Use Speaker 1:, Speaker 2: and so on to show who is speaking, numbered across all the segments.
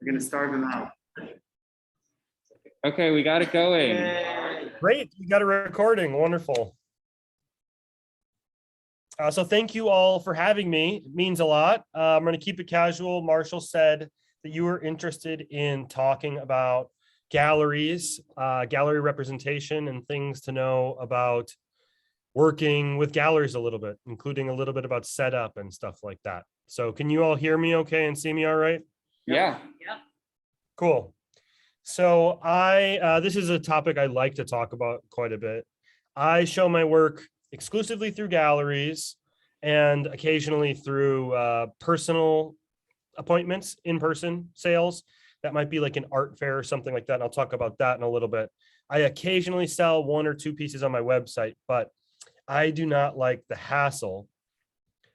Speaker 1: We're gonna start them out.
Speaker 2: Okay, we got it going.
Speaker 3: Great, we got a recording. Wonderful. So thank you all for having me. It means a lot. I'm going to keep it casual. Marshall said that you were interested in talking about galleries, gallery representation, and things to know about working with galleries a little bit, including a little bit about setup and stuff like that. So can you all hear me okay and see me all right?
Speaker 2: Yeah.
Speaker 3: Cool. So this is a topic I like to talk about quite a bit. I show my work exclusively through galleries and occasionally through personal appointments, in-person sales. That might be like an art fair or something like that. And I'll talk about that in a little bit. I occasionally sell one or two pieces on my website, but I do not like the hassle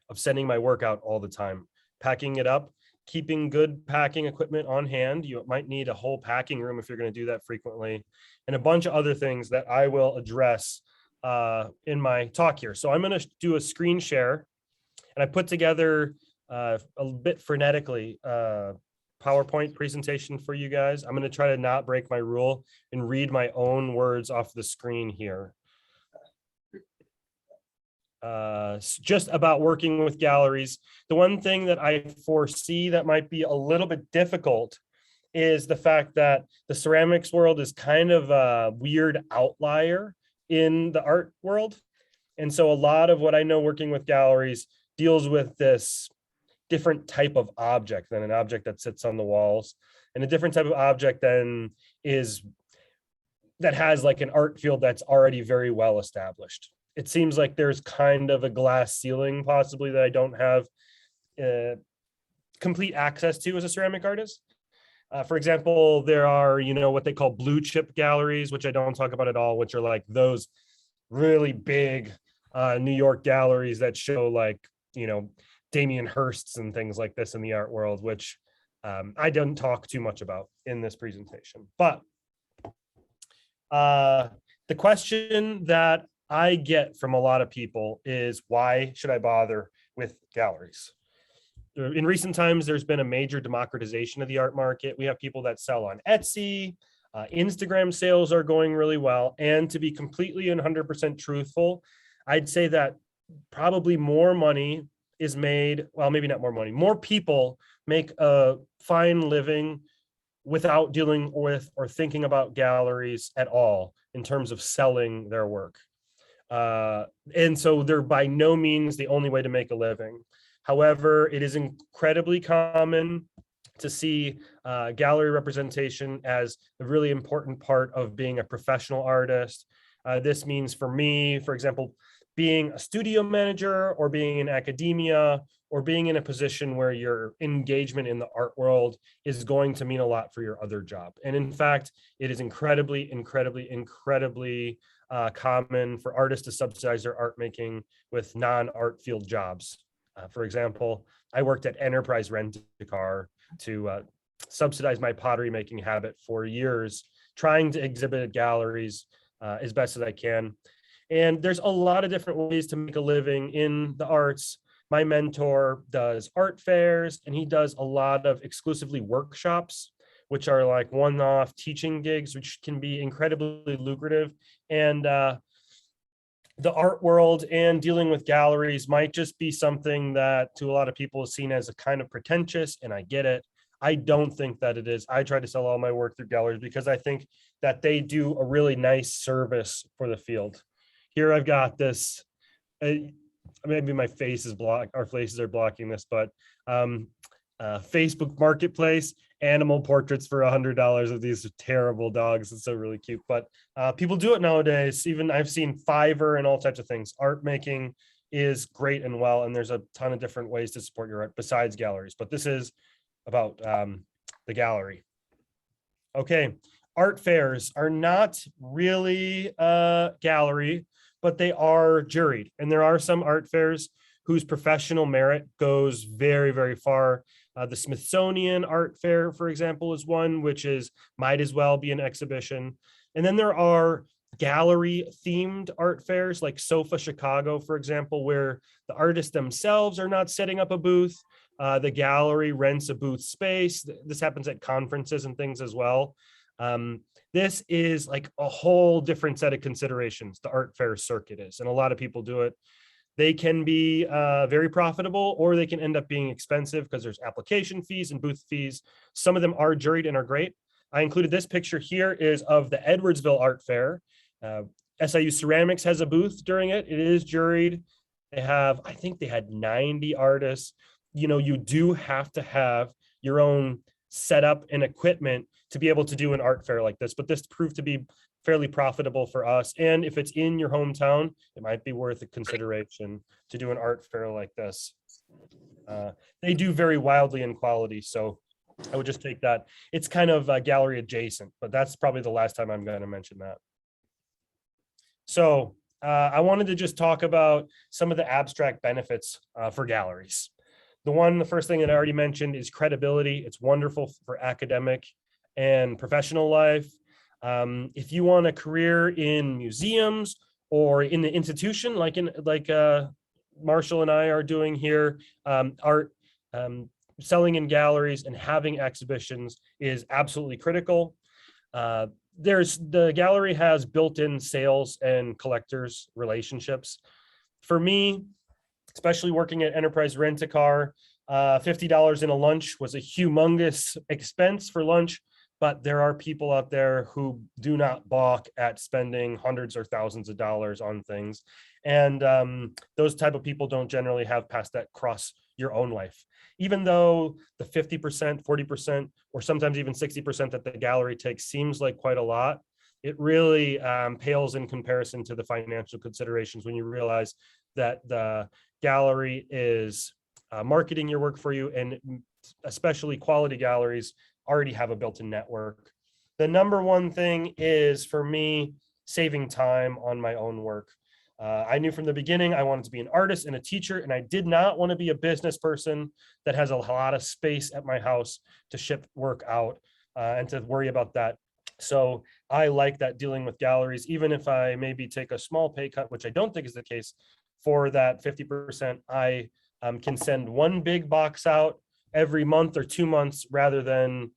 Speaker 3: of sending my work out all the time, packing it up, keeping good packing equipment on hand. You might need a whole packing room if you're going to do that frequently, and a bunch of other things that I will address in my talk here. So I'm going to do a screen share, and I put together a bit frenetically PowerPoint presentation for you guys. I'm going to try to not break my rule and read my own words off the screen here. Just about working with galleries. The one thing that I foresee that might be a little bit difficult is the fact that the ceramics world is kind of a weird outlier in the art world. And so a lot of what I know working with galleries deals with this different type of object than an object that sits on the walls, and a different type of object than that has like an art field that's already very well established. It seems like there's kind of a glass ceiling possibly that I don't have complete access to as a ceramic artist. For example, there are, what they call blue chip galleries, which I don't talk about at all, which are like those really big New York galleries that show like, Damien Hirsts and things like this in the art world, which I don't talk too much about in this presentation. But the question that I get from a lot of people is, why should I bother with galleries? In recent times, there's been a major democratization of the art market. We have people that sell on Etsy. Instagram sales are going really well. And to be completely and 100% truthful, I'd say that probably more money is made, well, maybe not more money, more people make a fine living without dealing with or thinking about galleries at all in terms of selling their work. And so they're by no means the only way to make a living. However, it is incredibly common to see gallery representation as a really important part of being a professional artist. This means for me, for example, being a studio manager or being in academia or being in a position where your engagement in the art world is going to mean a lot for your other job. And in fact, it is incredibly common for artists to subsidize their art making with non-art field jobs. For example, I worked at Enterprise Rent-A-Car to subsidize my pottery making habit for years, trying to exhibit at galleries as best as I can. And there's a lot of different ways to make a living in the arts. My mentor does art fairs, and he does a lot of exclusively workshops, which are like one-off teaching gigs, which can be incredibly lucrative. And the art world and dealing with galleries might just be something that to a lot of people is seen as a kind of pretentious, and I get it. I don't think that it is. I try to sell all my work through galleries because I think that they do a really nice service for the field. Here I've got this, maybe my face is blocked, our faces are blocking this, but Facebook Marketplace, animal portraits for $100 of these terrible dogs. It's so really cute, but people do it nowadays. Even I've seen Fiverr and all types of things. Art making is great and well, and there's a ton of different ways to support your art besides galleries, but this is about the gallery. Okay, art fairs are not really a gallery, but they are juried. And there are some art fairs whose professional merit goes very, very far. The Smithsonian Art Fair, for example, is one which might as well be an exhibition. And then there are gallery themed art fairs like SOFA Chicago, for example, where the artists themselves are not setting up a booth, The gallery rents a booth space. This happens at conferences and things as well. This is like a whole different set of considerations, the art fair circuit is, and a lot of people do it. They can be very profitable, or they can end up being expensive because there's application fees and booth fees. Some of them are juried and are great. I included this picture here is of the Edwardsville Art Fair. SIU Ceramics has a booth during it. It is juried. They have, I think they had 90 artists. You know, you do have to have your own setup and equipment to be able to do an art fair like this, but this proved to be fairly profitable for us. And if it's in your hometown, it might be worth a consideration to do an art fair like this. They do vary wildly in quality, so I would just take that. It's kind of gallery adjacent, but that's probably the last time I'm going to mention that. So I wanted to just talk about some of the abstract benefits for galleries. The first thing that I already mentioned is credibility. It's wonderful for academic and professional life. If you want a career in museums or in the institution, like Marshall and I are doing here, art, selling in galleries and having exhibitions is absolutely critical. The gallery has built-in sales and collectors relationships. For me, especially working at Enterprise Rent-A-Car, $50 in a lunch was a humongous expense for lunch, but there are people out there who do not balk at spending hundreds or thousands of dollars on things. And those type of people don't generally have past that cross your own life. Even though the 50%, 40%, or sometimes even 60% that the gallery takes seems like quite a lot, it really pales in comparison to the financial considerations when you realize that the gallery is marketing your work for you, and especially quality galleries already have a built-in network. The number one thing is, for me, saving time on my own work. I knew from the beginning I wanted to be an artist and a teacher, and I did not want to be a business person that has a lot of space at my house to ship work out and to worry about that. So I like that dealing with galleries, even if I maybe take a small pay cut, which I don't think is the case for that 50%, I can send one big box out every month or 2 months rather than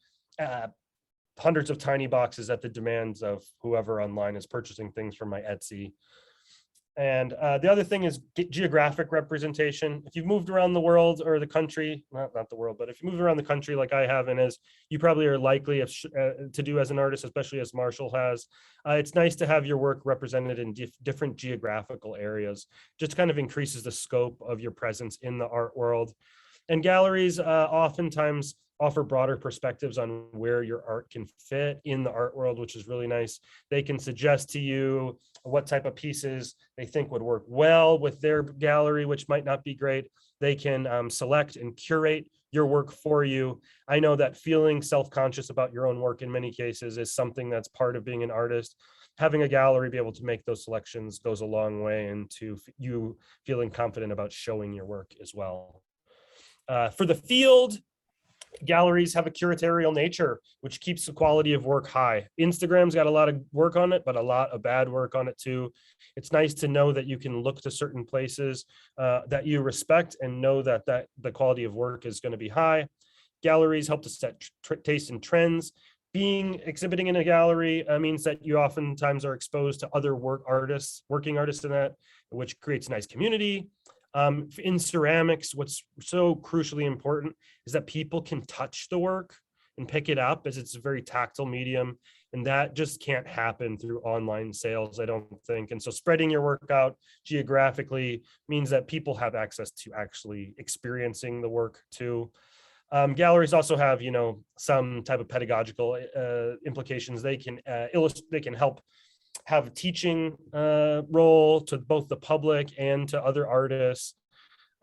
Speaker 3: hundreds of tiny boxes at the demands of whoever online is purchasing things from my Etsy. And the other thing is geographic representation. If you've moved around the world or the country, not the world, but if you move around the country like I have, and as you probably are likely to do as an artist, especially as Marshall has, it's nice to have your work represented in different geographical areas. Just kind of increases the scope of your presence in the art world. And galleries oftentimes offer broader perspectives on where your art can fit in the art world, which is really nice. They can suggest to you what type of pieces they think would work well with their gallery, which might not be great. They can select and curate your work for you. I know that feeling self-conscious about your own work in many cases is something that's part of being an artist. Having a gallery be able to make those selections goes a long way into you feeling confident about showing your work as well. For the field, galleries have a curatorial nature, which keeps the quality of work high. Instagram's got a lot of work on it, but a lot of bad work on it too. It's nice to know that you can look to certain places that you respect and know that the quality of work is going to be high. Galleries help to set taste and trends. Exhibiting in a gallery means that you oftentimes are exposed to other working artists in that, which creates a nice community. In ceramics, what's so crucially important is that people can touch the work and pick it up, as it's a very tactile medium, and that just can't happen through online sales, I don't think. And so spreading your work out geographically means that people have access to actually experiencing the work too. Galleries also have, some type of pedagogical implications. They can help have a teaching role to both the public and to other artists.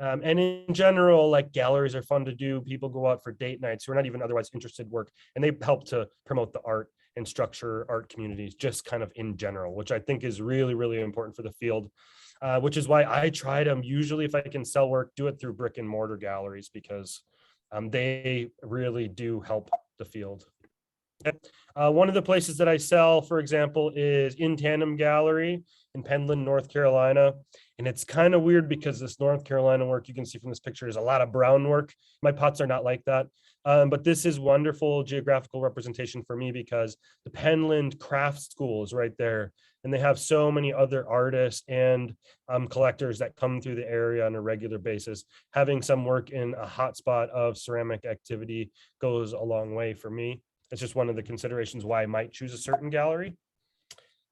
Speaker 3: And in general, like, galleries are fun to do. People go out for date nights who are not even otherwise interested in work, and they help to promote the art and structure art communities just kind of in general, which I think is really, really important for the field, which is why I try to usually, if I can sell work, do it through brick and mortar galleries, because they really do help the field. One of the places that I sell, for example, is in Tandem Gallery in Pendleton, North Carolina. And it's kind of weird because this North Carolina work, you can see from this picture, is a lot of brown work. My pots are not like that. But this is wonderful geographical representation for me because the Penland Craft School is right there. And they have so many other artists and collectors that come through the area on a regular basis. Having some work in a hotspot of ceramic activity goes a long way for me. It's just one of the considerations why I might choose a certain gallery.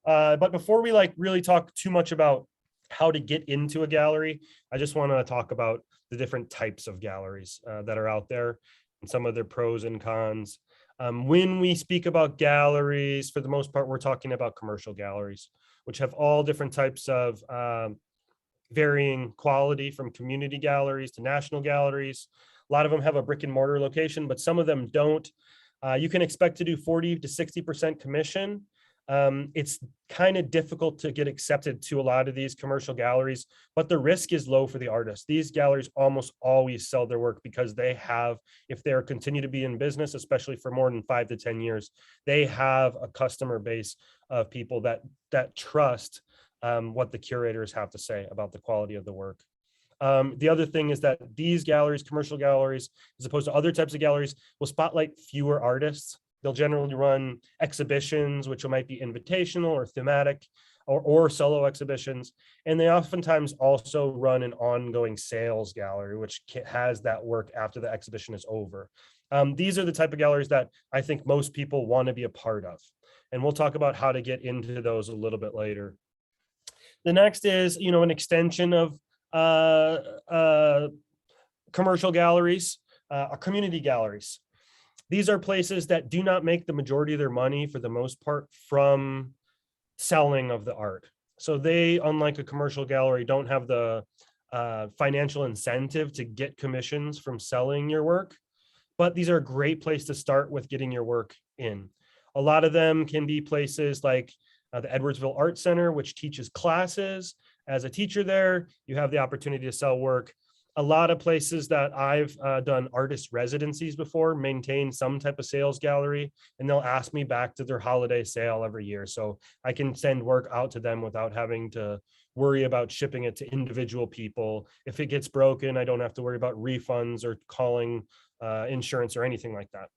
Speaker 3: But before we really talk too much about how to get into a gallery, I just want to talk about the different types of galleries that are out there and some of their pros and cons. When we speak about galleries, for the most part, we're talking about commercial galleries, which have all different types of varying quality, from community galleries to national galleries. A lot of them have a brick and mortar location, but some of them don't. You can expect to do 40 to 60% commission. It's kind of difficult to get accepted to a lot of these commercial galleries, but the risk is low for the artist. These galleries almost always sell their work because they have, if they're continue to be in business, especially for more than 5 to 10 years, they have a customer base of people that trust what the curators have to say about the quality of the work. The other thing is that these galleries, commercial galleries, as opposed to other types of galleries, will spotlight fewer artists. They'll generally run exhibitions, which might be invitational or thematic or solo exhibitions. And they oftentimes also run an ongoing sales gallery, which has that work after the exhibition is over. These are the type of galleries that I think most people want to be a part of. And we'll talk about how to get into those a little bit later. The next is, an extension of commercial galleries, community galleries. These are places that do not make the majority of their money, for the most part, from selling of the art. So they, unlike a commercial gallery, don't have the financial incentive to get commissions from selling your work. But these are a great place to start with getting your work in. A lot of them can be places like the Edwardsville Art Center, which teaches classes. As a teacher there, you have the opportunity to sell work. A lot of places that I've done artist residencies before maintain some type of sales gallery, and they'll ask me back to their holiday sale every year. So I can send work out to them without having to worry about shipping it to individual people. If it gets broken, I don't have to worry about refunds or calling insurance or anything like that.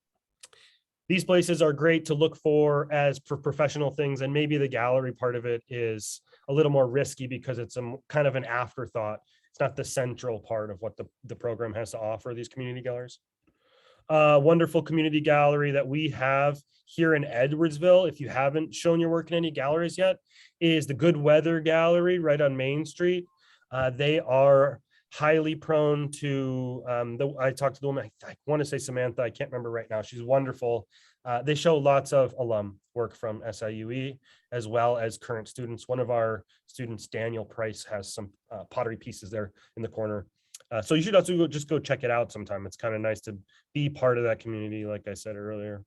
Speaker 3: These places are great to look for as for professional things, and maybe the gallery part of it is a little more risky because it's a kind of an afterthought. It's not the central part of what the program has to offer, these community galleries. Wonderful community gallery that we have here in Edwardsville, if you haven't shown your work in any galleries yet, is the Good Weather Gallery right on Main Street. They are highly prone to, I talked to the woman, I want to say Samantha, I can't remember right now. She's wonderful. They show lots of alum work from SIUE as well as current students. One of our students, Daniel Price, has some pottery pieces there in the corner. So you should also just go check it out sometime. It's kind of nice to be part of that community, like I said earlier.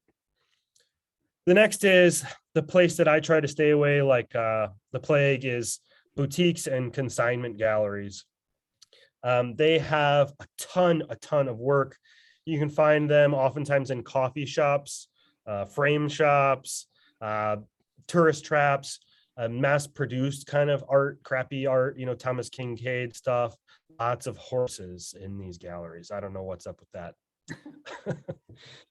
Speaker 3: The next is the place that I try to stay away like the plague is boutiques and consignment galleries. They have a ton of work. You can find them oftentimes in coffee shops, frame shops, tourist traps, mass-produced kind of art, crappy art, Thomas Kincaid stuff. Lots of horses in these galleries. I don't know what's up with that.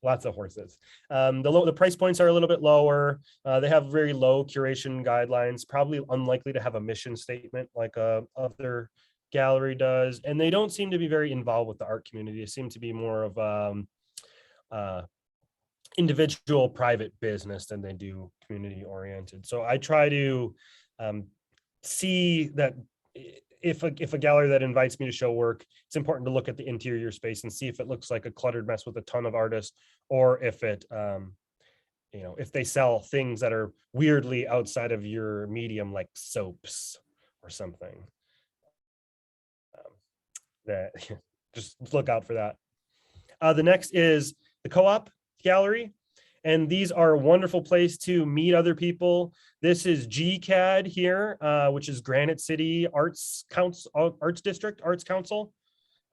Speaker 3: Lots of horses. The price points are a little bit lower. They have very low curation guidelines, probably unlikely to have a mission statement like other gallery does, and they don't seem to be very involved with the art community. They seem to be more of individual private business than they do community oriented. So I try to see that if a gallery that invites me to show work, it's important to look at the interior space and see if it looks like a cluttered mess with a ton of artists, or if it if they sell things that are weirdly outside of your medium, like soaps or something. That just look out for that. The next is the Co-op Gallery, and these are a wonderful place to meet other people. This is GCAD here, which is Granite City Arts District Arts Council.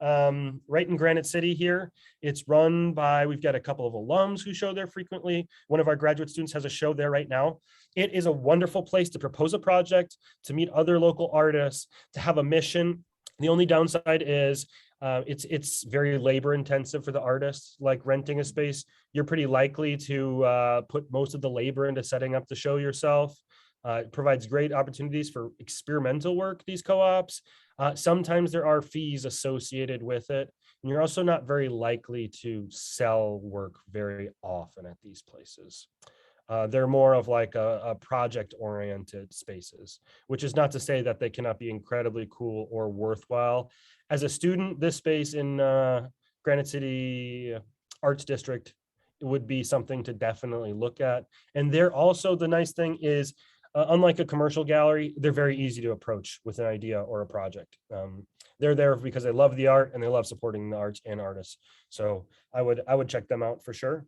Speaker 3: right in Granite City here. It's run by, we've got a couple of alums who show there frequently. One of our graduate students has a show there right now. It is a wonderful place to propose a project, to meet other local artists, to have a mission. The only downside is it's very labor intensive for the artists. Like renting a space, you're pretty likely to put most of the labor into setting up the show yourself. It provides great opportunities for experimental work, these co-ops. Sometimes there are fees associated with it. And you're also not very likely to sell work very often at these places. They're more of like a project-oriented spaces, which is not to say that they cannot be incredibly cool or worthwhile. As a student, this space in Granite City Arts District would be something to definitely look at. And they're also, the nice thing is, unlike a commercial gallery, they're very easy to approach with an idea or a project. They're there because they love the art and they love supporting the arts and artists. So I would check them out for sure.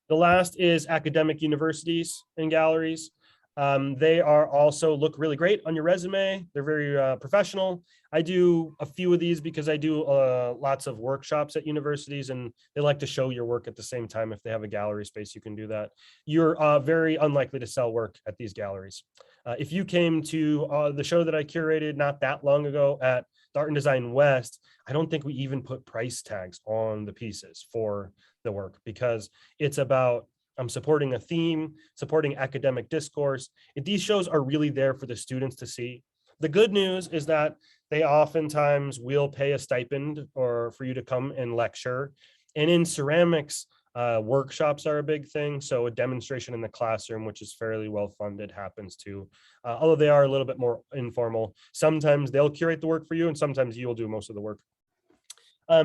Speaker 3: The last is academic universities and galleries. They are also look really great on your resume. They're very professional. I do a few of these because I do lots of workshops at universities, and they like to show your work at the same time. If they have a gallery space, you can do that. You're very unlikely to sell work at these galleries. If you came to the show that I curated not that long ago at the Art and Design West, I don't think we even put price tags on the pieces for the work, because it's about supporting a theme, supporting academic discourse. These shows are really there for the students to see. The good news is that they oftentimes will pay a stipend or for you to come and lecture. And in ceramics, workshops are a big thing. So a demonstration in the classroom, which is fairly well funded, happens too. Although they are a little bit more informal. Sometimes they'll curate the work for you, and sometimes you'll do most of the work.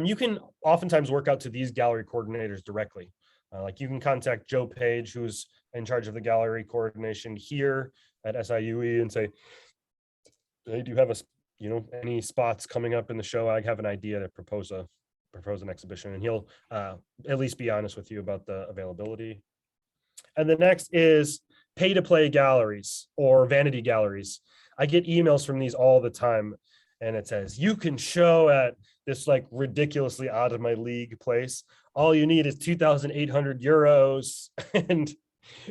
Speaker 3: You can oftentimes work out to these gallery coordinators directly. Like you can contact Joe Page, who's in charge of the gallery coordination here at SIUE, and say, hey, do you have any spots coming up in the show? I have an idea to propose an exhibition, and he'll at least be honest with you about the availability. And the next is pay-to-play galleries or vanity galleries. I get emails from these all the time, and it says, you can show at this like ridiculously out of my league place. All you need is 2,800 euros and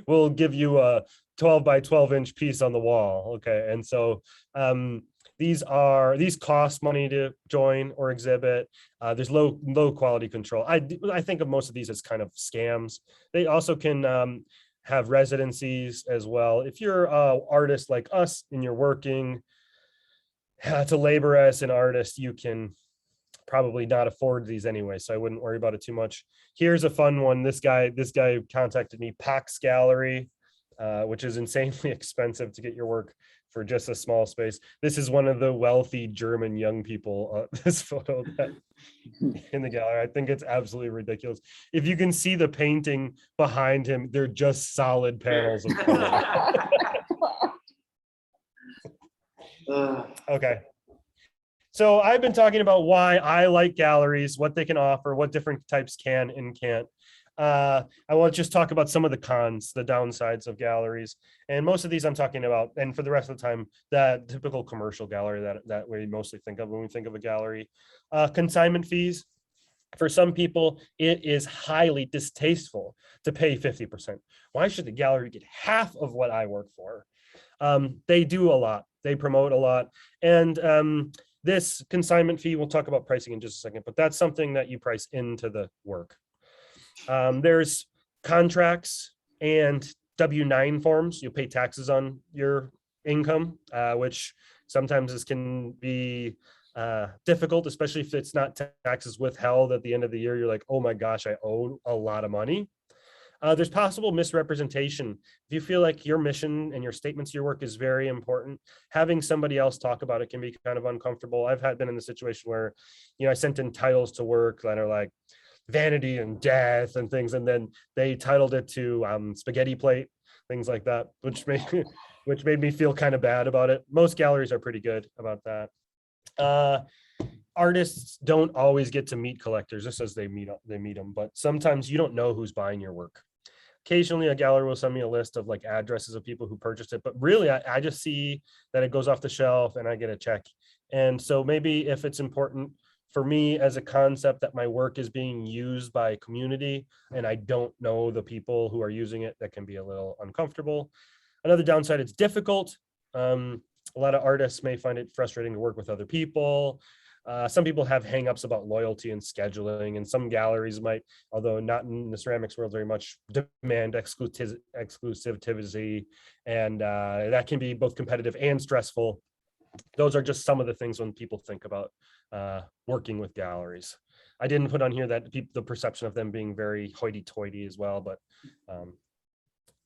Speaker 3: we'll give you a 12 by 12 inch piece on the wall. Okay. And so these cost money to join or exhibit. There's low quality control. I think of most of these as kind of scams. They also can have residencies as well. If you're an artist like us and you're working to labor as an artist, you can probably not afford these anyway, so I wouldn't worry about it too much. Here's a fun one. This guy contacted me, Pax Gallery, which is insanely expensive to get your work for just a small space. This is one of the wealthy German young people, this photo that in the gallery. I think it's absolutely ridiculous. If you can see the painting behind him, they're just solid panels of color. Okay. So I've been talking about why I like galleries, what they can offer, what different types can and can't. I want to just talk about some of the cons, the downsides of galleries. And most of these I'm talking about, and for the rest of the time, that typical commercial gallery that we mostly think of when we think of a gallery. Consignment fees. For some people, it is highly distasteful to pay 50%. Why should the gallery get half of what I work for? They do a lot. They promote a lot. And this consignment fee, we'll talk about pricing in just a second, but that's something that you price into the work. There's contracts and W-9 forms. You pay taxes on your income, which sometimes can be difficult, especially if it's not taxes withheld at the end of the year. You're like, oh my gosh, I owe a lot of money. There's possible misrepresentation. If you feel like your mission and your statements, your work is very important, having somebody else talk about it can be kind of uncomfortable. I've been in the situation where, I sent in titles to work that are like vanity and death and things, and then they titled it to spaghetti plate, things like that, which made me feel kind of bad about it. Most galleries are pretty good about that. Artists don't always get to meet collectors just as they meet them, but sometimes you don't know who's buying your work. Occasionally a gallery will send me a list of like addresses of people who purchased it, but really I just see that it goes off the shelf and I get a check. And so maybe if it's important for me as a concept that my work is being used by a community and I don't know the people who are using it, that can be a little uncomfortable. Another downside, it's difficult. A lot of artists may find it frustrating to work with other people. Some people have hangups about loyalty and scheduling, and some galleries might, although not in the ceramics world very much, demand exclusivity, and that can be both competitive and stressful. Those are just some of the things when people think about working with galleries. I didn't put on here that the perception of them being very hoity-toity as well, but a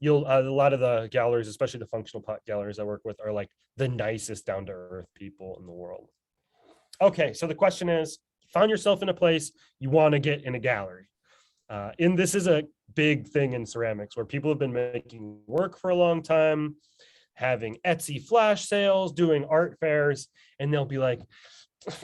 Speaker 3: lot of the galleries, especially the functional pot galleries I work with, are like the nicest down-to-earth people in the world. Okay, so the question is, found yourself in a place you want to get in a gallery. And this is a big thing in ceramics where people have been making work for a long time, having Etsy flash sales, doing art fairs, and they'll be like,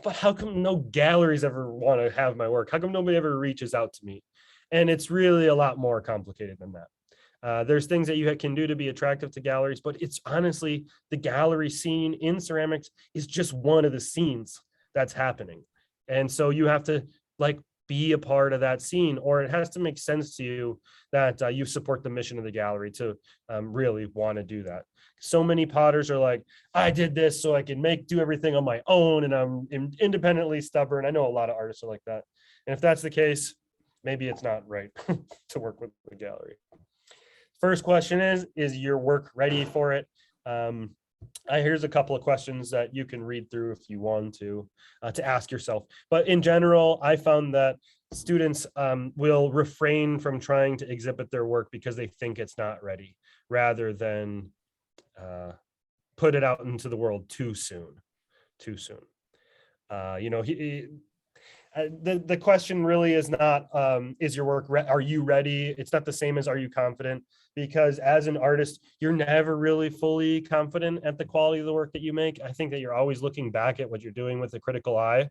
Speaker 3: but how come no galleries ever want to have my work? How come nobody ever reaches out to me? And it's really a lot more complicated than that. There's things that you can do to be attractive to galleries, but it's honestly, the gallery scene in ceramics is just one of the scenes that's happening. And so you have to like be a part of that scene, or it has to make sense to you that you support the mission of the gallery to really want to do that. So many potters are like, I did this so I can do everything on my own, and I'm independently stubborn. I know a lot of artists are like that. And if that's the case, maybe it's not right to work with the gallery. First question is your work ready for it? Here's a couple of questions that you can read through if you want to ask yourself. But in general, I found that students will refrain from trying to exhibit their work because they think it's not ready, rather than put it out into the world too soon. The question really is not, is your work, are you ready? It's not the same as, are you confident? Because as an artist, you're never really fully confident at the quality of the work that you make. I think that you're always looking back at what you're doing with a critical eye.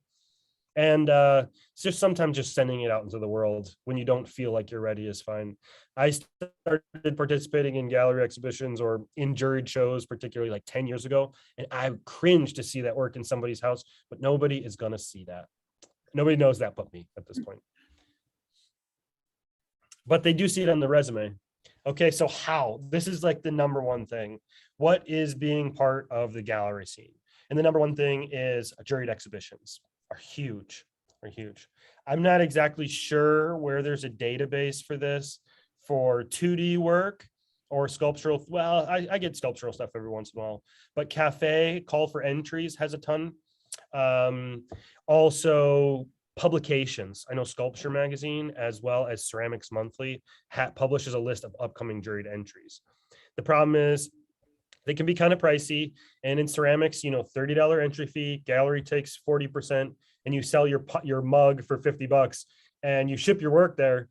Speaker 3: And it's just sometimes just sending it out into the world when you don't feel like you're ready is fine. I started participating in gallery exhibitions or in juried shows, particularly like 10 years ago. And I cringe to see that work in somebody's house, but nobody is going to see that. Nobody knows that but me at this point. But they do see it on the resume. Okay, so how? This is like the number one thing. What is being part of the gallery scene? And the number one thing is juried exhibitions are huge. I'm not exactly sure where there's a database for this for 2D work or sculptural. Well, I get sculptural stuff every once in a while, but Cafe Call for Entries has a ton. Also publications. I know Sculpture Magazine as well as Ceramics Monthly publishes a list of upcoming juried entries. The problem is they can be kind of pricey, and in ceramics, $30 entry fee, gallery takes 40%, and you sell your mug for $50 and you ship your work there,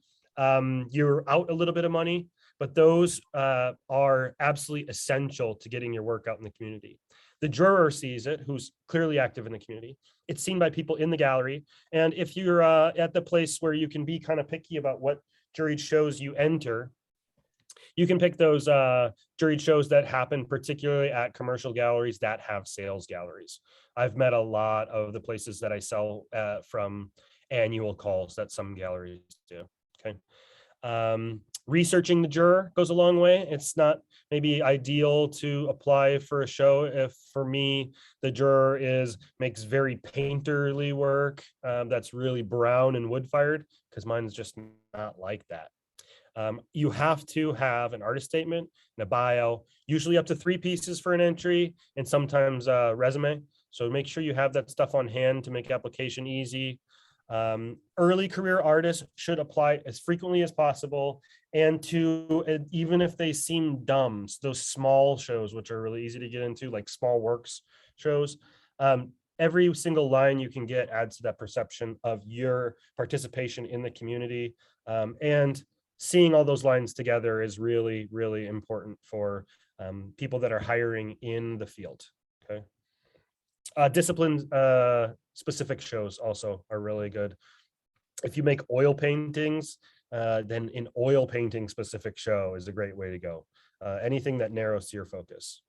Speaker 3: you're out a little bit of money, but those are absolutely essential to getting your work out in the community. The juror sees it, who's clearly active in the community. It's seen by people in the gallery. And if you're at the place where you can be kind of picky about what juried shows you enter, you can pick those juried shows that happen particularly at commercial galleries that have sales galleries. I've met a lot of the places that I sell from annual calls that some galleries do. Okay. Researching the juror goes a long way. It's not maybe ideal to apply for a show if, for me, the juror makes very painterly work that's really brown and wood fired, because mine's just not like that. You have to have an artist statement and a bio, usually up to 3 pieces for an entry, and sometimes a resume. So make sure you have that stuff on hand to make application easy. Early career artists should apply as frequently as possible, and even if they seem dumb, those small shows, which are really easy to get into, like small works shows, every single line you can get adds to that perception of your participation in the community. And seeing all those lines together is really, really important for people that are hiring in the field. Okay. Discipline specific shows also are really good. If you make oil paintings, then an oil painting specific show is a great way to go. Anything that narrows to your focus.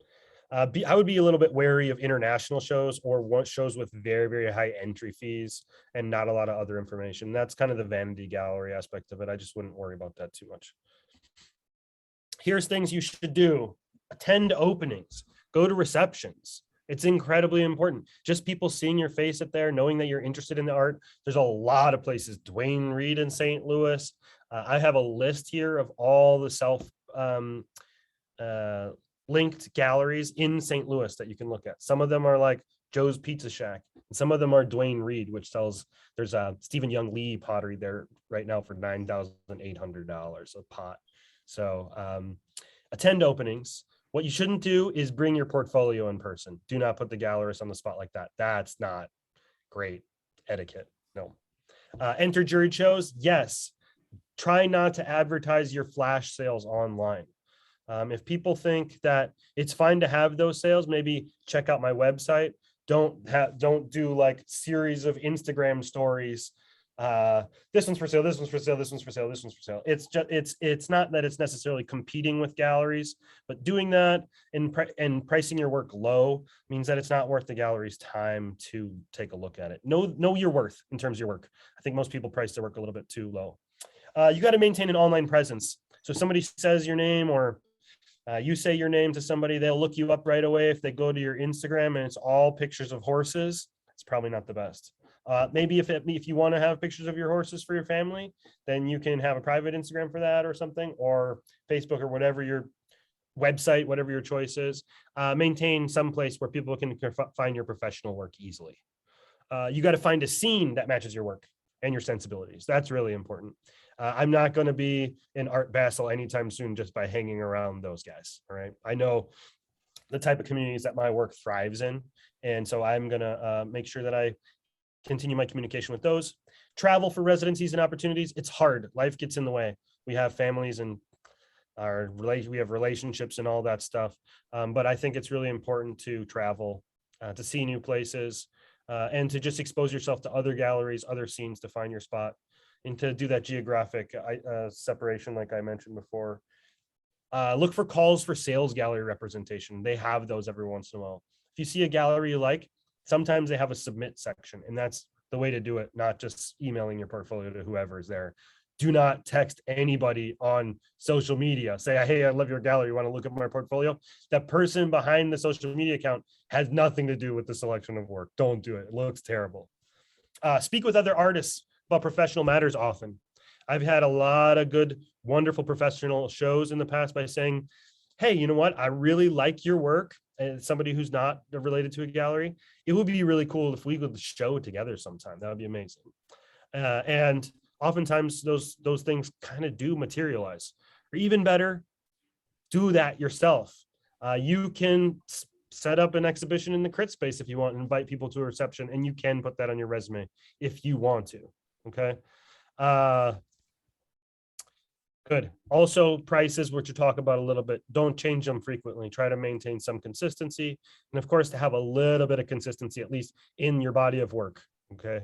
Speaker 3: I would be a little bit wary of international shows or shows with very, very high entry fees and not a lot of other information. That's kind of the vanity gallery aspect of it. I just wouldn't worry about that too much. Here's things you should do. Attend openings, go to receptions. It's incredibly important. Just people seeing your face up there, knowing that you're interested in the art. There's a lot of places. Dwayne Reed in St. Louis. I have a list here of all the linked galleries in St. Louis that you can look at. Some of them are like Joe's Pizza Shack, and some of them are Dwayne Reed, which sells. There's a Stephen Young Lee pottery there right now for $9,800 a pot. So attend openings. What you shouldn't do is bring your portfolio in person. Do not put the gallerist on the spot like that. That's not great etiquette. No. Enter juried shows. Yes. Try not to advertise your flash sales online. If people think that it's fine to have those sales, maybe check out my website. Don't do like series of Instagram stories. This one's for sale, this one's for sale, this one's for sale, this one's for sale. It's not that it's necessarily competing with galleries, but doing that and pricing your work low means that it's not worth the gallery's time to take a look at it. Know your worth in terms of your work. I think most people price their work a little bit too low. You got to maintain an online presence. So if somebody says your name or you say your name to somebody, they'll look you up right away. If they go to your Instagram and it's all pictures of horses, it's probably not the best. Maybe if you want to have pictures of your horses for your family, then you can have a private Instagram for that or something, or Facebook or whatever your website, whatever your choice is. Maintain some place where people can find your professional work easily. You got to find a scene that matches your work and your sensibilities. That's really important. I'm not going to be in Art Basel anytime soon just by hanging around those guys. All right. I know the type of communities that my work thrives in. And so I'm going to make sure that I continue my communication with those. Travel for residencies and opportunities. It's hard. Life gets in the way. We have families and we have relationships and all that stuff. But I think it's really important to travel, to see new places, and to just expose yourself to other galleries, other scenes to find your spot, and to do that geographic separation like I mentioned before. Look for calls for sales gallery representation. They have those every once in a while. If you see a gallery you like, sometimes they have a submit section, and that's the way to do it, not just emailing your portfolio to whoever's there. Do not text anybody on social media. Say, hey, I love your gallery. You want to look at my portfolio? That person behind the social media account has nothing to do with the selection of work. Don't do it. It looks terrible. Speak with other artists about professional matters often. I've had a lot of good, wonderful professional shows in the past by saying, hey, you know what? I really like your work. And somebody who's not related to a gallery, it would be really cool if we could show together sometime. That would be amazing. And oftentimes those things kind of do materialize. Or even better, do that yourself. You can set up an exhibition in the crit space if you want and invite people to a reception, and you can put that on your resume if you want to. Okay. Good. Also, prices, which you talk about a little bit, don't change them frequently. Try to maintain some consistency. And of course, to have a little bit of consistency, at least in your body of work. Okay.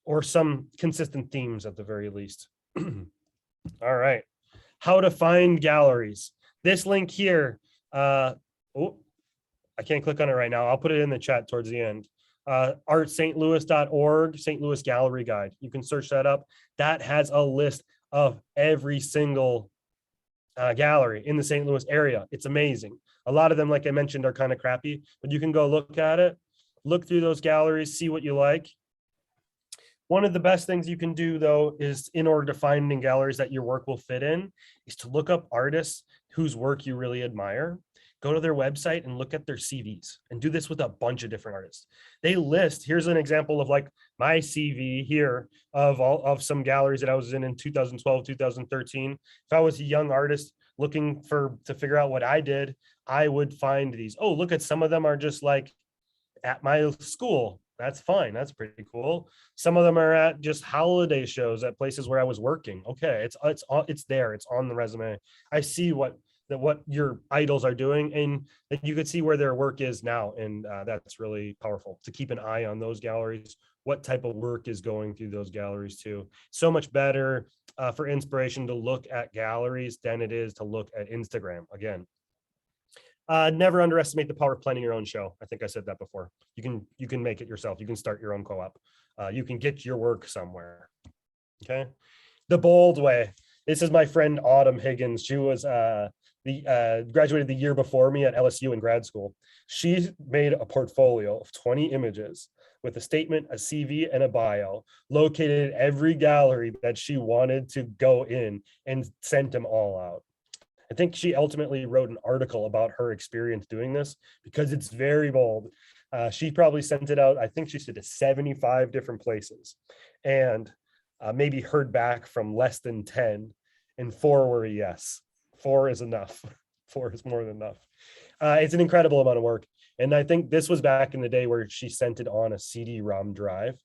Speaker 3: Or some consistent themes at the very least. All right. How to find galleries. This link here. I can't click on it right now. I'll put it in the chat towards the end. artstlouis.org, St. Louis Gallery Guide. You can search that up. That has a list of every single gallery in the St. Louis area. It's amazing. A lot of them, like I mentioned, are kind of crappy, but you can go look at it, look through those galleries, see what you like. One of the best things you can do, though, is in order to find in galleries that your work will fit in, is to look up artists whose work you really admire. Go to their website and look at their CVs, and do this with a bunch of different artists. They list, here's an example of like my CV here of some galleries that I was in 2012, 2013. If I was a young artist looking to figure out what I did, I would find these. Oh, look at some of them are just like at my school. That's fine. That's pretty cool. Some of them are at just holiday shows at places where I was working. Okay, it's there. It's on the resume. I see what your idols are doing, and you could see where their work is now, and that's really powerful to keep an eye on those galleries. What type of work is going through those galleries too? So much better for inspiration to look at galleries than it is to look at Instagram. Again, Never underestimate the power of planning your own show. I think I said that before. You can make it yourself. You can start your own co-op. You can get your work somewhere. Okay. The bold way. This is my friend Autumn Higgins. She was graduated the year before me at LSU in grad school. She made a portfolio of 20 images with a statement, a CV, and a bio, located every gallery that she wanted to go in and sent them all out. I think she ultimately wrote an article about her experience doing this because it's very bold. She probably sent it out, I think she said, to 75 different places, and maybe heard back from less than 10, and 4 were a yes. 4 is enough. 4 is more than enough. It's an incredible amount of work. And I think this was back in the day where she sent it on a CD-ROM drive.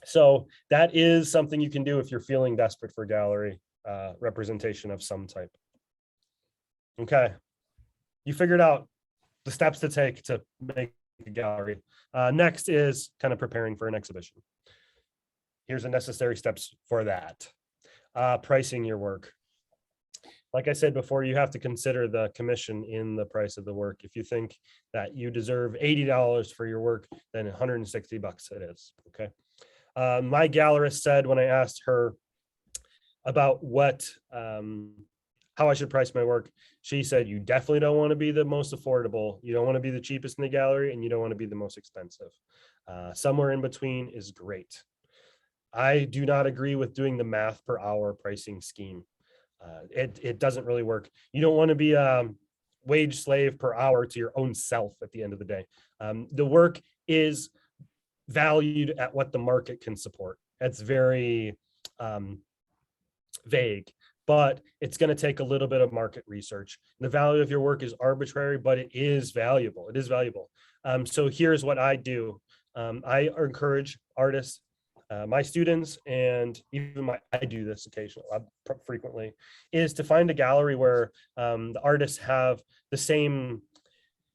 Speaker 3: So that is something you can do if you're feeling desperate for gallery representation of some type. Okay, you figured out the steps to take to make a gallery. Next is kind of preparing for an exhibition. Here's the necessary steps for that. Pricing your work. Like I said before, you have to consider the commission in the price of the work. If you think that you deserve $80 for your work, then $160 it is. Okay. My gallerist said when I asked her about how I should price my work, she said, you definitely don't want to be the most affordable. You don't want to be the cheapest in the gallery, and you don't want to be the most expensive. Somewhere in between is great. I do not agree with doing the math per hour pricing scheme. It doesn't really work. You don't want to be a wage slave per hour to your own self at the end of the day. The work is valued at what the market can support. It's very vague, but it's going to take a little bit of market research. The value of your work is arbitrary, but it is valuable. It is valuable. So here's what I do. I encourage artists, my students, and even I do this occasionally, frequently, is to find a gallery where the artists have the same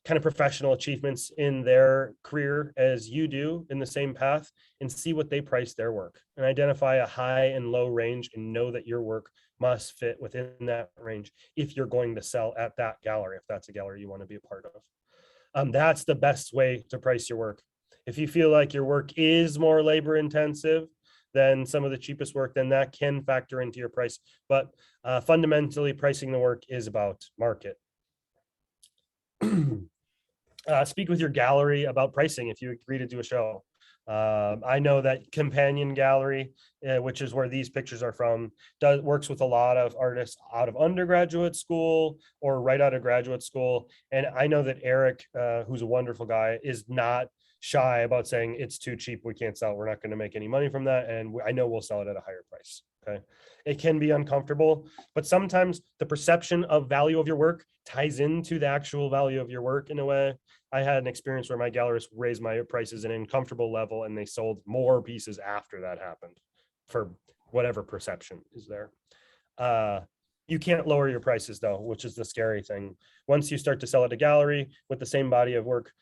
Speaker 3: kind of professional achievements in their career as you do, in the same path, and see what they price their work, and identify a high and low range, and know that your work must fit within that range if you're going to sell at that gallery, if that's a gallery you want to be a part of. That's the best way to price your work. If you feel like your work is more labor intensive than some of the cheapest work, then that can factor into your price. But fundamentally, pricing the work is about market. Speak with your gallery about pricing if you agree to do a show. I know that Companion Gallery, which is where these pictures are from, works with a lot of artists out of undergraduate school or right out of graduate school. And I know that Eric, who's a wonderful guy, is not shy about saying it's too cheap, we can't sell it, we're not going to make any money from that, and I know we'll sell it at a higher price. Okay, it can be uncomfortable, but sometimes the perception of value of your work ties into the actual value of your work in a way. I had an experience where my gallerist raised my prices an uncomfortable level, and they sold more pieces after that happened for whatever perception is there. You can't lower your prices though, which is the scary thing. Once you start to sell at a gallery with the same body of work,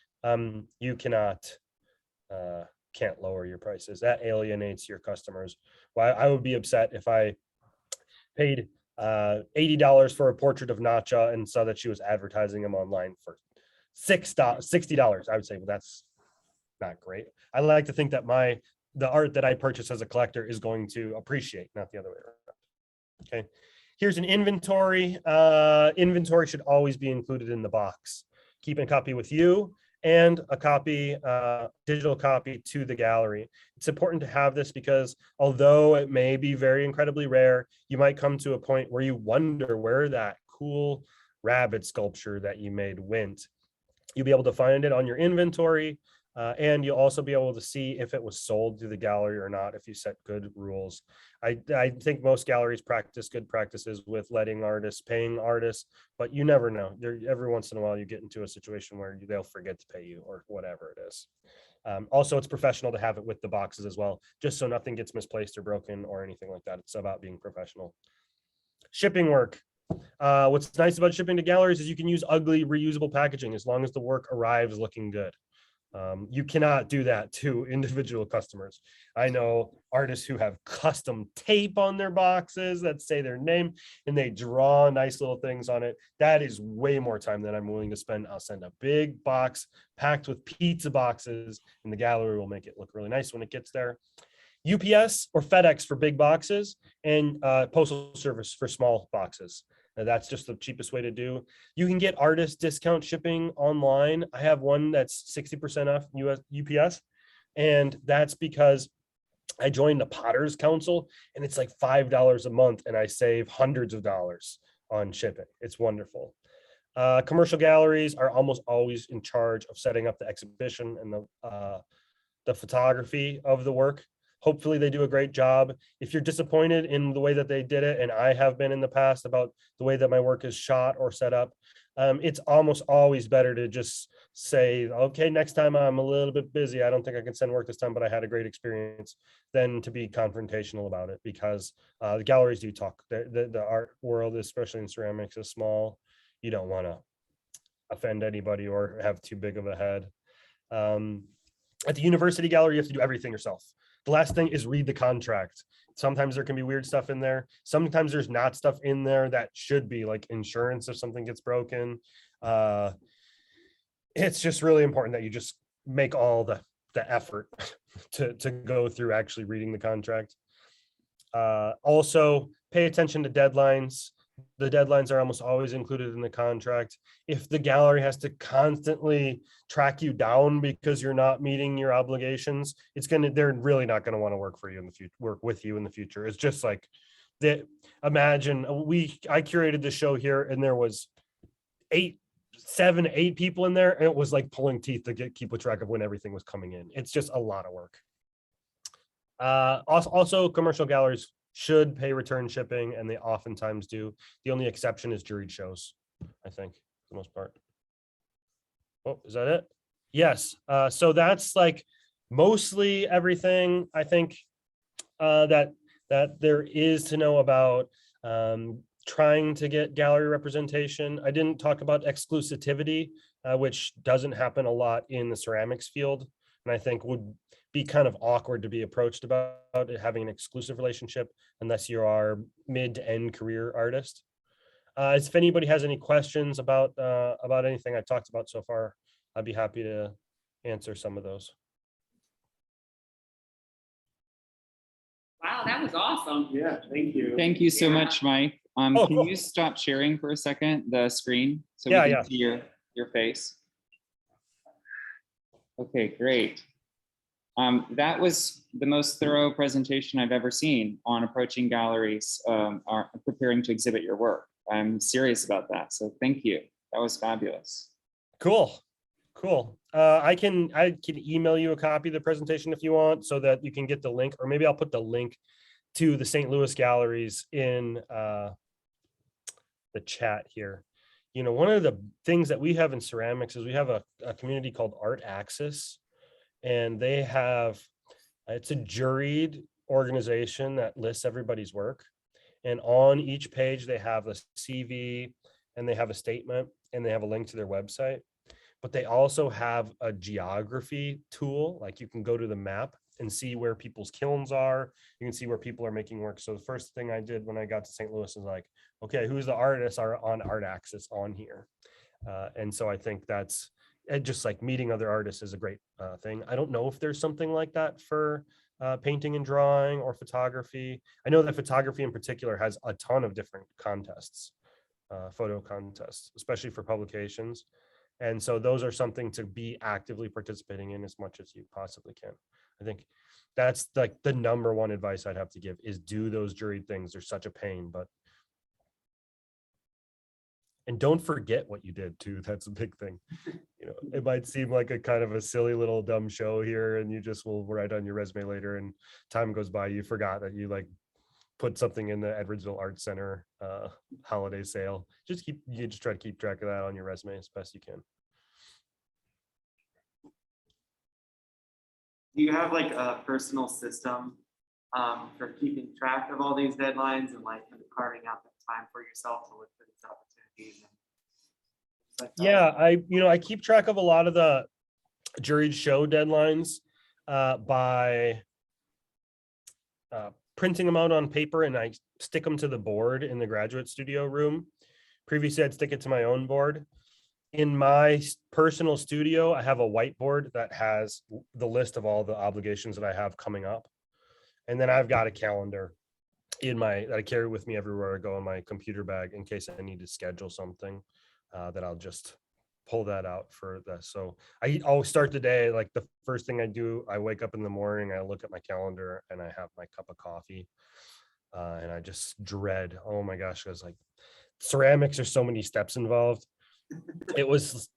Speaker 3: you can't lower your prices. That alienates your customers. Well, I would be upset if I paid $80 for a portrait of Nacha and saw that she was advertising them online for $60. I would say, well, that's not great. I like to think that the art that I purchase as a collector is going to appreciate, not the other way around. Okay, here's an inventory. Inventory should always be included in the box. Keep a copy with you and a copy, digital copy to the gallery. It's important to have this because although it may be very incredibly rare, you might come to a point where you wonder where that cool rabbit sculpture that you made went. You'll be able to find it on your inventory, and you'll also be able to see if it was sold to the gallery or not if you set good rules. I think most galleries practice good practices with letting artists, paying artists, but you never know. Every once in a while you get into a situation where they'll forget to pay you or whatever it is. Also, it's professional to have it with the boxes as well, just so nothing gets misplaced or broken or anything like that. It's about being professional. Shipping work. What's nice about shipping to galleries is you can use ugly reusable packaging as long as the work arrives looking good. You cannot do that to individual customers. I know artists who have custom tape on their boxes that say their name and they draw nice little things on it. That is way more time than I'm willing to spend. I'll send a big box packed with pizza boxes, and the gallery will make it look really nice when it gets there. UPS or FedEx for big boxes, and postal service for small boxes. That's just the cheapest way to do. You can get artist discount shipping online. I have one that's 60% off UPS. And that's because I joined the Potters Council, and it's like $5 a month, and I save hundreds of dollars on shipping. It's wonderful. Commercial galleries are almost always in charge of setting up the exhibition and the photography of the work. Hopefully they do a great job. If you're disappointed in the way that they did it, and I have been in the past about the way that my work is shot or set up, it's almost always better to just say, okay, next time I'm a little bit busy, I don't think I can send work this time, but I had a great experience, than to be confrontational about it, because the galleries do talk. The art world, especially in ceramics, is small. You don't want to offend anybody or have too big of a head. At the university gallery, you have to do everything yourself. The last thing is read the contract. Sometimes there can be weird stuff in there. Sometimes there's not stuff in there that should be, like insurance if something gets broken. It's just really important that you just make all the effort to go through actually reading the contract. Also, pay attention to deadlines. The deadlines are almost always included in the contract. If the gallery has to constantly track you down because you're not meeting your obligations, they're really not going to want to work for you in the future, work with you in the future. It's just like that. Imagine I curated the show here, and there was 7, 8 people in there, and it was like pulling teeth to keep a track of when everything was coming in. It's just a lot of work. Also, commercial galleries should pay return shipping, and they oftentimes do. The only exception is juried shows, I think, for the most part. Oh, is that it? Yes. So that's like mostly everything I think that there is to know about trying to get gallery representation. I didn't talk about exclusivity, which doesn't happen a lot in the ceramics field, and I think would be kind of awkward to be approached about it, having an exclusive relationship, unless you are mid to end career artist. If anybody has any questions about anything I talked about so far, I'd be happy to answer some of those.
Speaker 1: Wow, that was awesome.
Speaker 2: Yeah, thank you.
Speaker 4: Thank you so much, Mike. Can
Speaker 3: cool.
Speaker 4: you stop sharing for a second, the screen, so
Speaker 3: Yeah,
Speaker 4: we can
Speaker 3: yeah.
Speaker 4: see your face? Okay, great. That was the most thorough presentation I've ever seen on approaching galleries preparing to exhibit your work. I'm serious about that, so thank you. That was fabulous.
Speaker 3: Cool. I can email you a copy of the presentation if you want, so that you can get the link, or maybe I'll put the link to the St. Louis galleries in the chat here. You know, one of the things that we have in ceramics is we have a community called Art Axis, and they have, it's a juried organization that lists everybody's work. And on each page, they have a CV, and they have a statement, and they have a link to their website. But they also have a geography tool, like you can go to the map and see where people's kilns are. You can see where people are making work. So the first thing I did when I got to St. Louis is like, okay, who's the artists are on Art Axis on here? And so I think that's just like meeting other artists is a great thing. I don't know if there's something like that for painting and drawing or photography. I know that photography in particular has a ton of different contests, photo contests, especially for publications. And so those are something to be actively participating in as much as you possibly can. I think that's like the number one advice I'd have to give is do those juried things. They're such a pain, and don't forget what you did too. That's a big thing. You know, it might seem like a kind of a silly little dumb show here, and you just will write on your resume later, and time goes by, you forgot that you like put something in the Edwardsville Art Center holiday sale. You just try to keep track of that on your resume as best you can.
Speaker 2: Do you have like a personal system for keeping track of all these deadlines and like kind of carving out the time for yourself to look for these opportunities?
Speaker 3: Yeah, I keep track of a lot of the juried show deadlines by printing them out on paper, and I stick them to the board in the graduate studio room. Previously, I'd stick it to my own board. In my personal studio, I have a whiteboard that has the list of all the obligations that I have coming up. And then I've got a calendar that I carry with me everywhere I go in my computer bag in case I need to schedule something that I'll just pull that out for this. So I always start the day, like the first thing I do, I wake up in the morning, I look at my calendar and I have my cup of coffee. And I just dread, oh my gosh, because like ceramics, there's so many steps involved. It was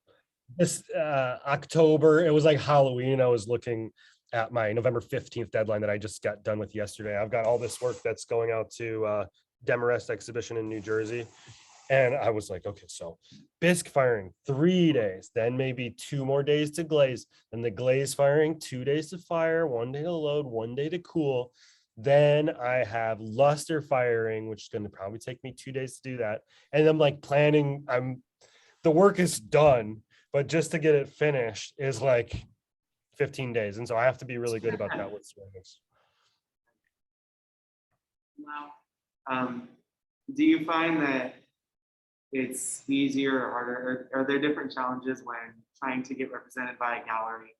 Speaker 3: this October, it was like Halloween. I was looking at my November 15th deadline that I just got done with yesterday. I've got all this work that's going out to Demarest exhibition in New Jersey. And I was like, okay, so bisque firing 3 days, then maybe 2 more days to glaze, and the glaze firing 2 days to fire, 1 day to load, 1 day to cool. Then I have luster firing, which is going to probably take me 2 days to do that. And I'm like planning, the work is done, but just to get it finished is like 15 days. And so I have to be really good about that with ceramics.
Speaker 2: Wow. Do you find that it's easier or harder? Are there different challenges when trying to get represented by a gallery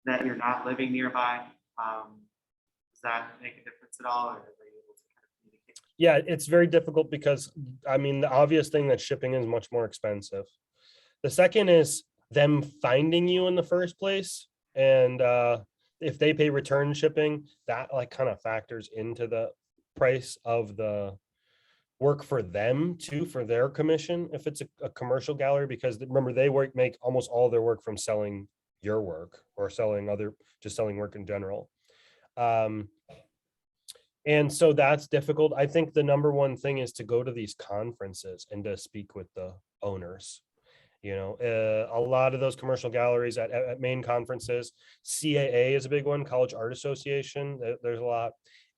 Speaker 2: that you're not living nearby? Does that make a difference at all? Or are they able to kind of communicate?
Speaker 3: Yeah, it's very difficult because, I mean, the obvious thing that shipping is much more expensive. The second is them finding you in the first place. And if they pay return shipping, that like kind of factors into the price of the work for them too, for their commission, if it's a commercial gallery, because remember, they make almost all their work from selling your work or just selling work in general. And so that's difficult. I think the number one thing is to go to these conferences and to speak with the owners. You know, a lot of those commercial galleries at main conferences, CAA is a big one, College Art Association. There's a lot.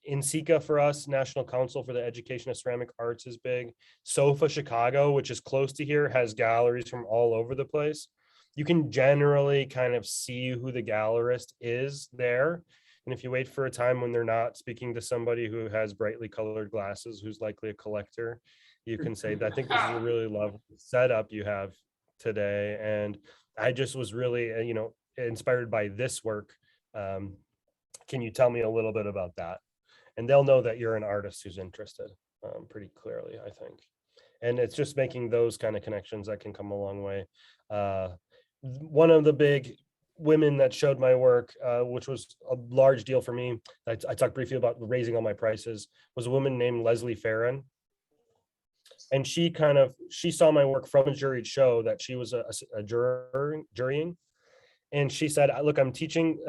Speaker 3: INSECA for us, National Council for the Education of Ceramic Arts, is big. SOFA Chicago, which is close to here, has galleries from all over the place. You can generally kind of see who the gallerist is there. And if you wait for a time when they're not speaking to somebody who has brightly colored glasses, who's likely a collector, you can say, I think this is a really lovely setup you have today. And I just was really, inspired by this work. Can you tell me a little bit about that? And they'll know that you're an artist who's interested pretty clearly, I think. And it's just making those kind of connections that can come a long way. One of the big women that showed my work, which was a large deal for me, I talked briefly about raising all my prices, was a woman named Leslie Farron. And she saw my work from a juried show that she was a jurying. And she said, look, I'm teaching,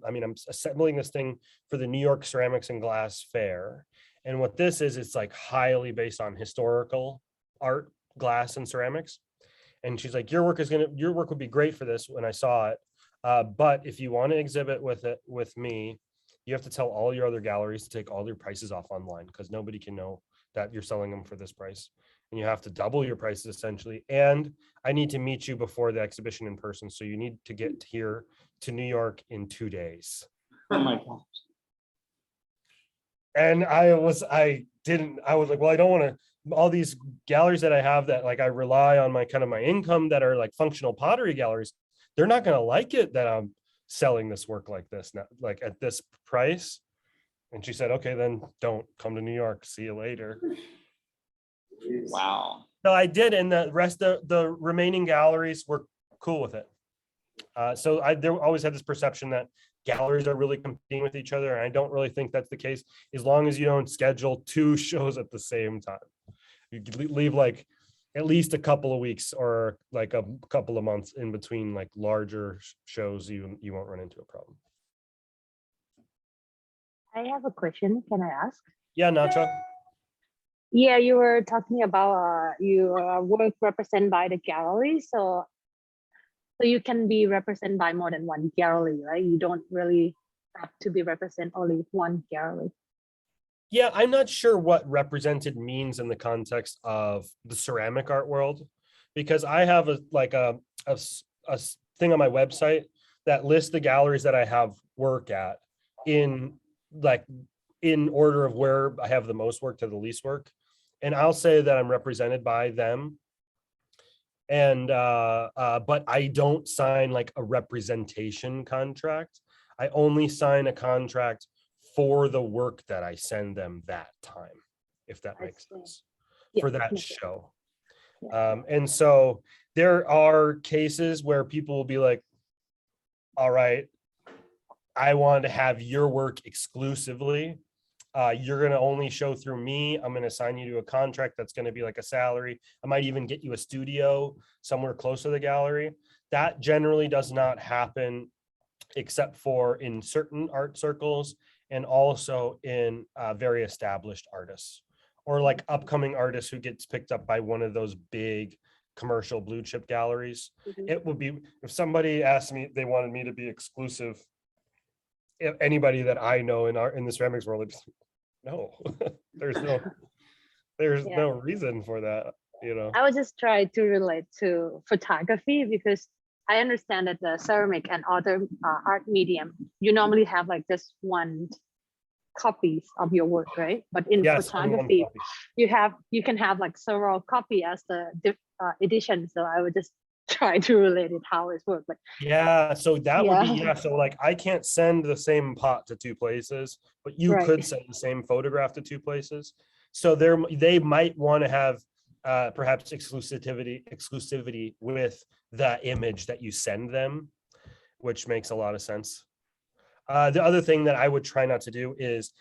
Speaker 3: I'm assembling this thing for the New York Ceramics and Glass Fair. And what this is, it's like highly based on historical art, glass and ceramics. And she's like, your work would be great for this when I saw it. But if you want to exhibit with me, you have to tell all your other galleries to take all their prices off online, because nobody can know that you're selling them for this price. And you have to double your prices essentially. And I need to meet you before the exhibition in person. So you need to get here to New York in 2 days.
Speaker 4: Oh my gosh.
Speaker 3: And I was like, well, I don't want to, all these galleries that I have that like I rely on my income that are like functional pottery galleries, they're not going to like it that I'm selling this work like this, now, like at this price. And she said, okay, then don't come to New York. See you later.
Speaker 4: Wow.
Speaker 3: No, I did. And the rest of the remaining galleries were cool with it. So there always had this perception that galleries are really competing with each other. And I don't really think that's the case, as long as you don't schedule 2 shows at the same time. You leave like at least a couple of weeks or like a couple of months in between like larger shows, you won't run into a problem.
Speaker 1: I have a question. Can I ask?
Speaker 3: Yeah, Nacha.
Speaker 1: Yeah, you were talking about your work represented by the gallery. So you can be represented by more than one gallery, right? You don't really have to be represented only one gallery.
Speaker 3: Yeah, I'm not sure what represented means in the context of the ceramic art world, because I have a thing on my website that list the galleries that I have work at in order of where I have the most work to the least work. And I'll say that I'm represented by them. And but I don't sign like a representation contract. I only sign a contract for the work that I send them that time, if that
Speaker 1: I
Speaker 3: makes
Speaker 1: see.
Speaker 3: sense,
Speaker 1: Yeah,
Speaker 3: for that
Speaker 1: makes sense.
Speaker 3: show.
Speaker 1: Yeah.
Speaker 3: And so there are cases where people will be like, all right, I want to have your work exclusively. You're going to only show through me. I'm going to sign you to a contract that's going to be like a salary. I might even get you a studio somewhere close to the gallery. That generally does not happen except for in certain art circles and also in very established artists or like upcoming artists who gets picked up by one of those big commercial blue chip galleries.
Speaker 1: Mhm.
Speaker 3: It would be, if somebody asked me, they wanted me to be exclusive, if anybody that I know in the ceramics world, it's, no, there's
Speaker 1: Yeah.
Speaker 3: no reason for that, you know.
Speaker 1: I would just try to relate to photography because I understand that the ceramic and other art medium, you normally have like just one copies of your work, right? But in
Speaker 3: Yes, only one
Speaker 1: photography,
Speaker 3: copy.
Speaker 1: you can have like several copy as the edition. So I would just try to relate it how it works. But
Speaker 3: Yeah, so that would be,
Speaker 1: Yeah.
Speaker 3: yeah, so like I can't send the same pot to two places, but you
Speaker 1: Right.
Speaker 3: could send the same photograph to two places. So they might want to have perhaps exclusivity with the image that you send them, which makes a lot of sense. The other thing that I would try not to do is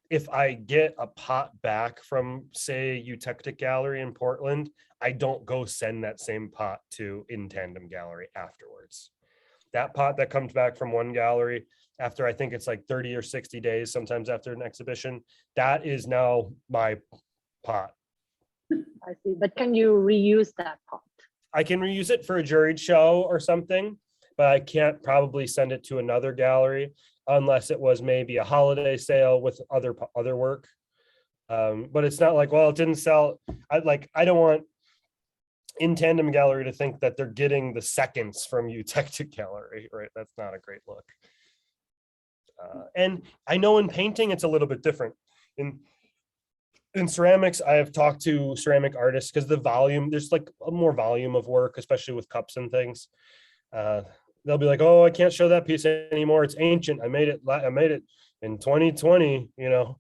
Speaker 3: if I get a pot back from, say, Utectic Gallery in Portland, I don't go send that same pot to in Tandem Gallery afterwards. That pot that comes back from one gallery after, I think it's like 30 or 60 days, sometimes after an exhibition, that is now my pot.
Speaker 1: I see. But can you reuse that pot?
Speaker 3: I can reuse it for a juried show or something, but I can't probably send it to another gallery unless it was maybe a holiday sale with other work. But it's not like, well, it didn't sell. I don't want in Tandem Gallery to think that they're getting the seconds from Utectic Gallery, right? That's not a great look. And I know in painting, it's a little bit different. In ceramics, I have talked to ceramic artists because the volume, there's like a more volume of work, especially with cups and things. They'll be like, oh, I can't show that piece anymore. It's ancient. I made it in 2020, you know.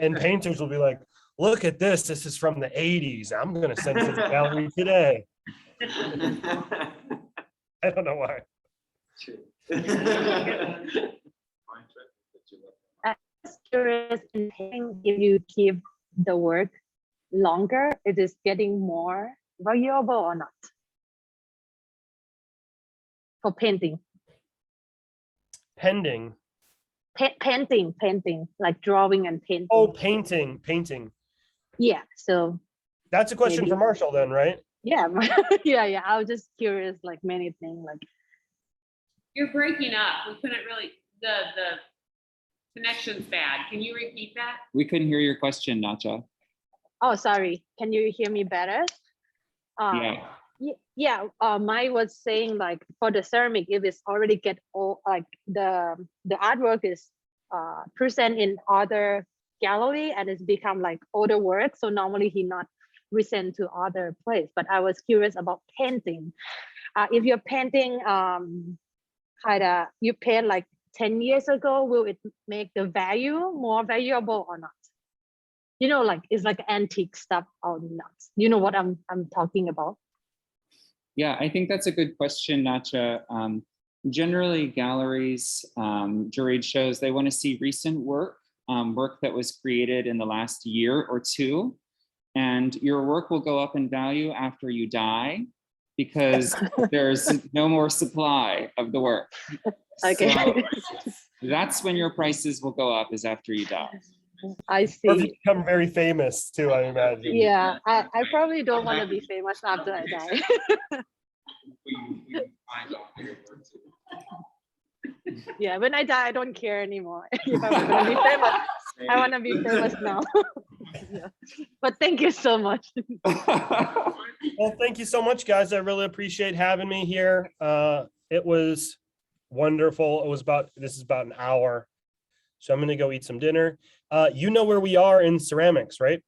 Speaker 3: And painters will be like, look at this. This is from the 80s. I'm going to send it to the gallery today. I don't know why.
Speaker 1: I'm just curious in painting, if you keep the work longer, it is getting more valuable or not? For painting.
Speaker 3: Pending.
Speaker 1: Painting, like drawing and painting.
Speaker 3: Oh, painting.
Speaker 1: Yeah, so
Speaker 3: That's a question
Speaker 1: Maybe.
Speaker 3: for Marshall then, right?
Speaker 1: yeah, yeah. I was just curious, like many things, like
Speaker 5: You're breaking up. We couldn't really, the connection's bad. Can you repeat that?
Speaker 4: We couldn't hear your question, Nacha.
Speaker 1: oh, sorry. Can you hear me better?
Speaker 4: Yeah.
Speaker 1: Yeah. Mine was saying like for the ceramic, if it's already get all like the artwork is present in other gallery and it's become like older work. So normally he not resend to other place. But I was curious about painting. If you're painting you paint like 10 years ago, will it make the value more valuable or not? You know, like it's like antique stuff or not. You know what I'm talking about?
Speaker 4: Yeah, I think that's a good question, Nacha. Generally, galleries, juried shows, they want to see recent work, work that was created in the last year or two. And your work will go up in value after you die because there's no more supply of the work.
Speaker 1: Okay.
Speaker 4: So that's when your prices will go up, is after you die.
Speaker 1: I
Speaker 3: Or if
Speaker 1: see.
Speaker 3: you become very famous too, I imagine.
Speaker 1: Yeah, I probably don't want to be famous after I die. Yeah, when I die, I don't care anymore. If I'm gonna be famous, I want to be famous now. Yeah. But thank you so much.
Speaker 3: Well, thank you so much, guys. I really appreciate having me here. It was wonderful. This is about an hour. So I'm gonna go eat some dinner. You know where we are in ceramics, right?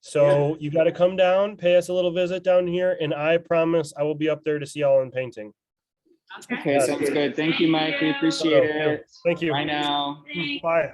Speaker 3: So you got to come down, pay us a little visit down here, and I promise I will be up there to see y'all in painting.
Speaker 5: Okay.
Speaker 4: Okay, sounds good. Thank you, Mike. We appreciate it.
Speaker 3: Thank you.
Speaker 4: Bye now.
Speaker 5: Thanks.
Speaker 3: Bye.